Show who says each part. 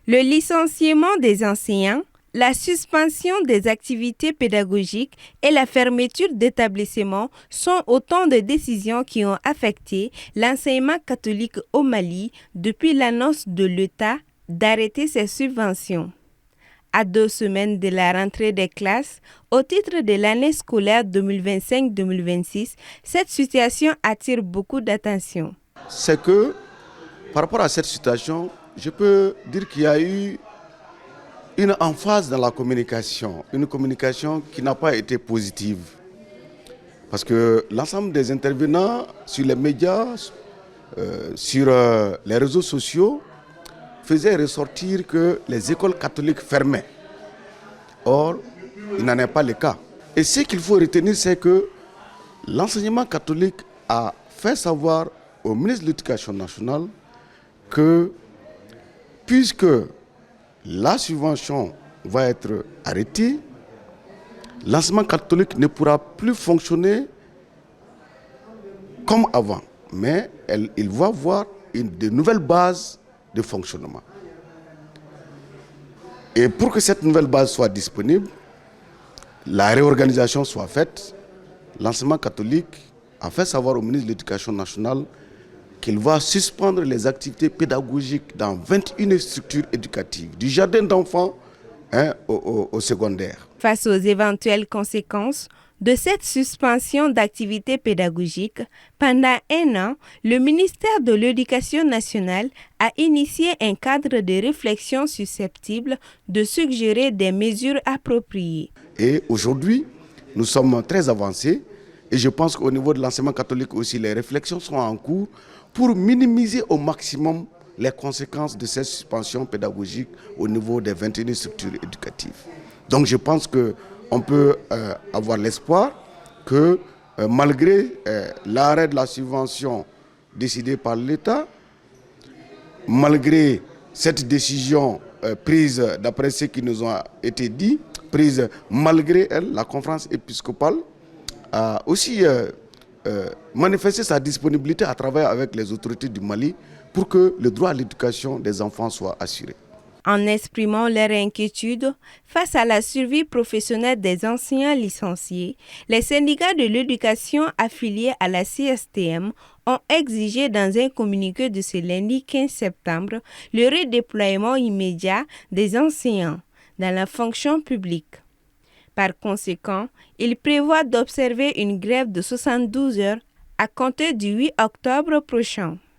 Speaker 1: Le licenciement des enseignants, la suspension des activités pédagogiques et la fermeture d'établissements sont autant de décisions qui ont affecté l'enseignement catholique au Mali depuis l'annonce de l'État d'arrêter ses subventions. À 2 semaines de la rentrée des classes, au titre de l'année scolaire 2025-2026, cette situation attire beaucoup d'attention.
Speaker 2: C'est que, par rapport à cette situation, je peux dire qu'il y a eu une emphase dans la communication, une communication qui n'a pas été positive. Parce que l'ensemble des intervenants sur les médias, sur les réseaux sociaux, faisaient ressortir que les écoles catholiques fermaient. Or, il n'en est pas le cas. Et ce qu'il faut retenir, c'est que l'enseignement catholique a fait savoir au ministre de l'Éducation nationale que, puisque la subvention va être arrêtée, l'enseignement catholique ne pourra plus fonctionner comme avant, mais il va avoir de nouvelles bases de fonctionnement. Et pour que cette nouvelle base soit disponible, la réorganisation soit faite, l'enseignement catholique a fait savoir au ministre de l'Éducation nationale qu'il va suspendre les activités pédagogiques dans 21 structures éducatives, du jardin d'enfants au secondaire.
Speaker 1: Face aux éventuelles conséquences de cette suspension d'activités pédagogiques, pendant 1 an, le ministère de l'Éducation nationale a initié un cadre de réflexion susceptible de suggérer des mesures appropriées.
Speaker 2: Et aujourd'hui, nous sommes très avancés et je pense qu'au niveau de l'enseignement catholique aussi, les réflexions sont en cours pour minimiser au maximum les conséquences de cette suspension pédagogique au niveau des 21 structures éducatives. Donc je pense qu'on peut avoir l'espoir que malgré l'arrêt de la subvention décidée par l'État, malgré cette décision prise, d'après ce qui nous a été dit, prise malgré elle, la conférence épiscopale a aussi manifesté sa disponibilité à travailler avec les autorités du Mali pour que le droit à l'éducation des enfants soit assuré.
Speaker 1: En exprimant leur inquiétude face à la survie professionnelle des enseignants licenciés, les syndicats de l'éducation affiliés à la CSTM ont exigé dans un communiqué de ce lundi 15 septembre le redéploiement immédiat des enseignants dans la fonction publique. Par conséquent, ils prévoient d'observer une grève de 72 heures à compter du 8 octobre prochain.